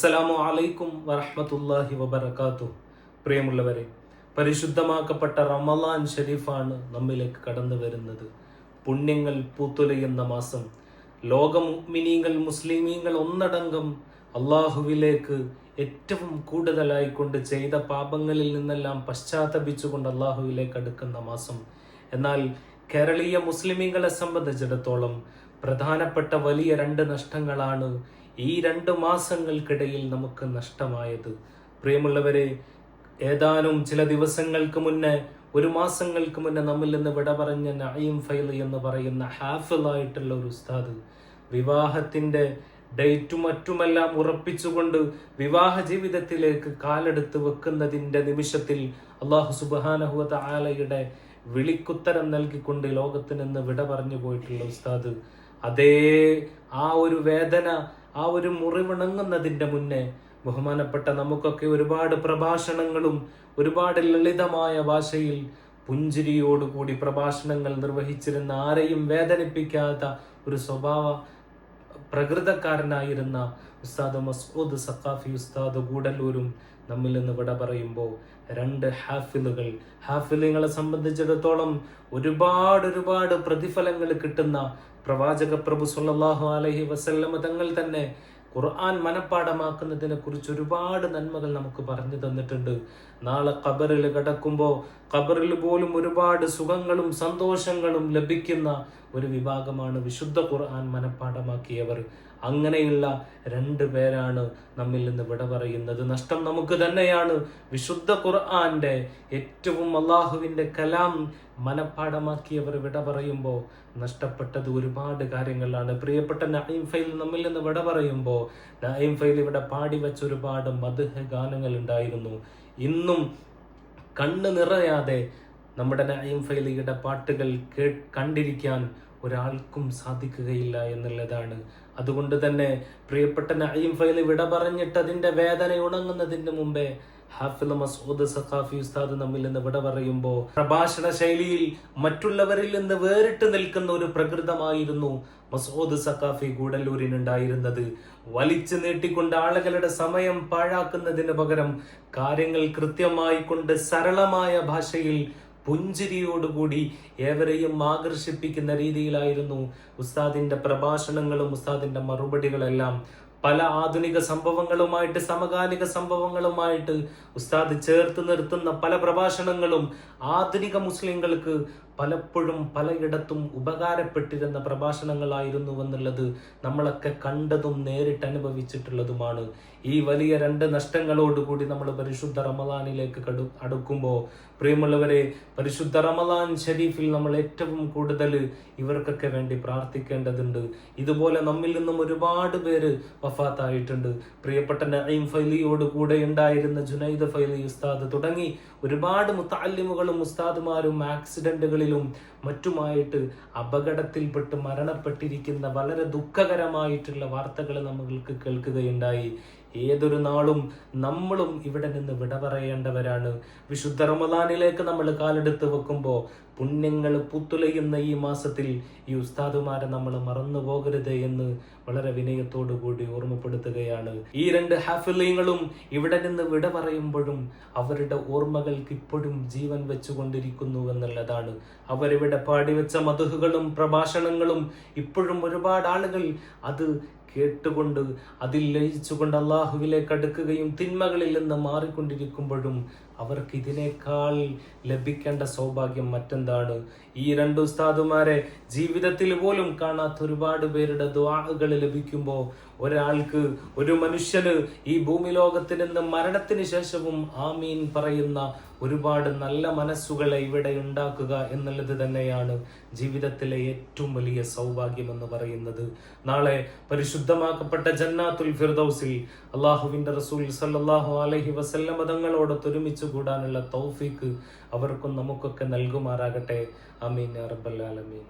അസ്സലാമു അലൈക്കും വറഹ്മത്തുള്ളാഹി വബറകാതുഹു. പ്രിയമുള്ളവരെ, പരിശുദ്ധമാക്കപ്പെട്ട റമളാൻ ഷരീഫാണ് നമ്മിലേക്ക് കടന്നു വരുന്നത്. പുണ്യങ്ങൾ പൂത്തുലയുന്ന മാസം. ലോക മുഅ്മിനീങ്ങൾ, മുസ്ലിമീങ്ങൾ ഒന്നടങ്കം അള്ളാഹുവിലേക്ക് ഏറ്റവും കൂടുതലായി കൊണ്ട് ചെയ്ത പാപങ്ങളിൽ നിന്നെല്ലാം പശ്ചാത്തപിച്ചുകൊണ്ട് അള്ളാഹുവിലേക്ക് അടുക്കുന്ന മാസം. എന്നാൽ കേരളീയ മുസ്ലിമീങ്ങളെ സംബന്ധിച്ചിടത്തോളം പ്രധാനപ്പെട്ട വലിയ രണ്ട് നഷ്ടങ്ങളാണ് ഈ 2 മാസങ്ങൾക്കിടയിൽ നമുക്ക് നഷ്ടമായത്. പ്രിയമുള്ളവരെ, ഏതാനും ചില ദിവസങ്ങൾക്ക് മുന്നേ, 1 മാസങ്ങൾക്ക് മുന്നേ നമ്മിൽ നിന്ന് വിട പറഞ്ഞ നഈം ഫൈളി എന്ന് പറയുന്ന ഹാഫിളായിട്ടുള്ള ഒരു ഉസ്താദ് വിവാഹത്തിന്റെ ഡേറ്റും മറ്റുമെല്ലാം ഉറപ്പിച്ചുകൊണ്ട് വിവാഹ ജീവിതത്തിലേക്ക് കാലെടുത്ത് വെക്കുന്നതിന്റെ നിമിഷത്തിൽ അല്ലാഹു സുബ്ഹാനഹു വ തആലയുടെ വിളിക്കുത്തരം നൽകിക്കൊണ്ട് ലോകത്തിൽ നിന്ന് വിട പറഞ്ഞു പോയിട്ടുള്ള ഉസ്താദ്, അതേ ആ ഒരു വേദന, ആ ഒരു മുറിവിണങ്ങുന്നതിന്റെ മുന്നേ ബഹുമാനപ്പെട്ട നമുക്കൊക്കെ ഒരുപാട് പ്രഭാഷണങ്ങളും ഒരുപാട് ലളിതമായ ഭാഷയിൽ പുഞ്ചിരിയോടുകൂടി പ്രഭാഷണങ്ങൾ നിർവഹിച്ചിരുന്ന, ആരെയും വേദനിപ്പിക്കാത്ത ഒരു സ്വഭാവ പ്രകൃതക്കാരനായിരുന്ന ഉസ്താദ് മസ്ഊദ് സഖാഫി ഉസ്താദ് ഗൂഡല്ലൂരും നമ്മിൽ നിന്ന് വിട പറയുമ്പോൾ 2 ഹാഫിലുകളെ സംബന്ധിച്ചിടത്തോളം ഒരുപാട് പ്രതിഫലങ്ങൾ കിട്ടുന്ന പ്രവാചക പ്രഭു സല്ലല്ലാഹു അലൈഹി വസല്ലമ തങ്ങൾ തന്നെ ഖുർആൻ മനഃപ്പാഠമാക്കുന്നതിനെ കുറിച്ച് ഒരുപാട് നന്മകൾ നമുക്ക് പറഞ്ഞു തന്നിട്ടുണ്ട്. നാളെ ഖബറിൽ കിടക്കുമ്പോൾ ഖബറിൽ പോലും ഒരുപാട് സുഖങ്ങളും സന്തോഷങ്ങളും ലഭിക്കുന്ന ഒരു വിഭാഗമാണ് വിശുദ്ധ ഖുർആൻ മനഃപ്പാഠമാക്കിയവർ. അങ്ങനെയുള്ള 2 പേരാണ് നമ്മിൽ നിന്ന് വിട പറയുന്നത്. നഷ്ടം നമുക്ക് തന്നെയാണ്. വിശുദ്ധ ഖുർആന്റെ ഏറ്റവും അള്ളാഹുവിന്റെ കലാം മനഃപ്പാഠമാക്കിയവർ വിട പറയുമ്പോൾ നഷ്ടപ്പെട്ടത് ഒരുപാട് കാര്യങ്ങളാണ്. പ്രിയപ്പെട്ട നഈം ഫൈലി നമ്മിൽ നിന്ന് വിട പറയുമ്പോൾ നഈം ഫൈലി ഇവിടെ പാടിവെച്ച ഒരുപാട് മദ്ഹ് ഗാനങ്ങൾ ഉണ്ടായിരുന്നു. ഇന്നും കണ്ണ് നിറയാതെ നമ്മുടെ നഈം ഫൈലിയുടെ പാട്ടുകൾ കണ്ടിരിക്കാൻ ഒരാൾക്കും സാധിക്കുകയില്ല എന്നുള്ളതാണ്. അതുകൊണ്ട് തന്നെ പ്രിയപ്പെട്ട നഈം ഫൈലി വിട പറഞ്ഞിട്ട് അതിന്റെ വേദന ഉണങ്ങുന്നതിന് മുമ്പേ ഹാഫിള് മസ്ഊദ് സഖാഫി ഉസ്താദ് നമ്മിൽ നിന്ന് വിട പറയുമ്പോൾ പ്രഭാഷണ ശൈലിയിൽ മറ്റുള്ളവരിൽ നിന്ന് വേറിട്ട് നിൽക്കുന്ന ഒരു പ്രകൃതമായിരുന്നു മസ്ഊദ് സഖാഫി ഗൂഡല്ലൂരിനുണ്ടായിരുന്നത്. വലിച്ചു നീട്ടിക്കൊണ്ട് ആളുകളുടെ സമയം പാഴാക്കുന്നതിന് പകരം കാര്യങ്ങൾ കൃത്യമായി കൊണ്ട് സരളമായ ഭാഷയിൽ പുഞ്ചിരിയോടുകൂടി ഏവരെയും ആകർഷിപ്പിക്കുന്ന രീതിയിലായിരുന്നു ഉസ്താദിന്റെ പ്രഭാഷണങ്ങളും ഉസ്താദിന്റെ മറുപടികളെല്ലാം. പല ആധുനിക സംഭവങ്ങളുമായിട്ട് സമകാലിക സംഭവങ്ങളുമായിട്ട് ഉസ്താദ് ചേർത്ത് നിർത്തുന്ന പല പ്രഭാഷണങ്ങളും ആധുനിക മുസ്ലിങ്ങൾക്ക് പലപ്പോഴും പലയിടത്തും ഉപകാരപ്പെട്ടിരുന്ന പ്രഭാഷണങ്ങളായിരുന്നുവെന്നുള്ളത് നമ്മളൊക്കെ കണ്ടതും നേരിട്ട് അനുഭവിച്ചിട്ടുള്ളതുമാണ്. ഈ വലിയ 2 നഷ്ടങ്ങളോടുകൂടി നമ്മൾ പരിശുദ്ധ റമളാനിലേക്ക് അടുക്കുമ്പോൾ പ്രിയമുള്ളവരെ, പരിശുദ്ധ റമളാൻ ഷരീഫിൽ നമ്മൾ ഏറ്റവും കൂടുതൽ ഇവർക്കൊക്കെ വേണ്ടി പ്രാർത്ഥിക്കേണ്ടതുണ്ട്. ഇതുപോലെ നമ്മിൽ നിന്നും ഒരുപാട് പേര് വഫാത്തായിട്ടുണ്ട്. പ്രിയപ്പെട്ട നഈം ഫൈലിയോട് കൂടെ ഉണ്ടായിരുന്ന ജുനൈദ് ഫൈലി ഉസ്താദ് തുടങ്ങി ഒരുപാട് മുതഅല്ലിമുകളും ഉസ്താദുമാരും ആക്സിഡന്റുകളിലും മറ്റുമായിട്ട് അപകടത്തിൽപ്പെട്ട് മരണപ്പെട്ടിരിക്കുന്ന വളരെ ദുഃഖകരമായിട്ടുള്ള വാർത്തകൾ നമ്മൾക്ക് കേൾക്കുകയുണ്ടായി. ഏതൊരു നാളും നമ്മളും ഇവിടെ നിന്ന് വിട പറയേണ്ടവരാണ്. വിശുദ്ധ റമളാനിലേക്ക് നമ്മൾ കാലെടുത്ത് വെക്കുമ്പോൾ പുണ്യങ്ങൾ പുത്തുലയുന്ന ഈ മാസത്തിൽ ഈ ഉസ്താദുമാരെ നമ്മൾ മറന്നു പോകരുത് എന്ന് വളരെ വിനയത്തോടു കൂടി ഓർമ്മപ്പെടുത്തുകയാണ്. ഈ 2 ഹാഫിളീങ്ങളും ഇവിടെ നിന്ന് വിട പറയുമ്പോഴും അവരുടെ ഓർമ്മകൾക്ക് ഇപ്പോഴും ജീവൻ വെച്ചുകൊണ്ടിരിക്കുന്നു എന്നുള്ളതാണ്. അവരിവിടെ പാടിവെച്ച മദ്ഹുകളും പ്രഭാഷണങ്ങളും ഇപ്പോഴും ഒരുപാട് ആളുകൾ അത് കേട്ടുകൊണ്ട് അതിൽ ലയിച്ചുകൊണ്ട് അള്ളാഹുവിലേക്ക് അടുക്കുകയും തിന്മകളിൽ നിന്ന് മാറിക്കൊണ്ടിരിക്കുമ്പോഴും അവർക്ക് ഇതിനേക്കാൾ ലഭിക്കേണ്ട സൗഭാഗ്യം മറ്റെന്താണ്? ഈ 2 ഉസ്താദുമാരെ ജീവിതത്തിൽ പോലും കാണാത്ത ഒരുപാട് പേരുടെ ദുആകൾ ലഭിക്കുമ്പോൾ ഒരാൾക്ക്, ഒരു മനുഷ്യന് ഈ ഭൂമി ലോകത്തിൽ നിന്ന് മരണത്തിന് ശേഷവും ആമീൻ പറയുന്ന ഒരുപാട് നല്ല മനസ്സുകളെ ഇവിടെ ഉണ്ടാക്കുക എന്നുള്ളത് തന്നെയാണ് ജീവിതത്തിലെ ഏറ്റവും വലിയ സൗഭാഗ്യം എന്ന് പറയുന്നത്. നാളെ പരിശുദ്ധമാക്കപ്പെട്ട ജന്നാത്തുൽ ഫിർദൗസിൽ അള്ളാഹുവിന്റെ റസൂൽ സല്ലല്ലാഹു അലൈഹി വസല്ലമ തങ്ങളോടൊത്ത് ഒരുമിച്ച് കൂടാനുള്ള തൗഫീക്ക് അവർക്കും നമുക്കൊക്കെ നൽകുമാറാകട്ടെ. ആമീൻ യാ റബ്ബൽ ആലമീൻ.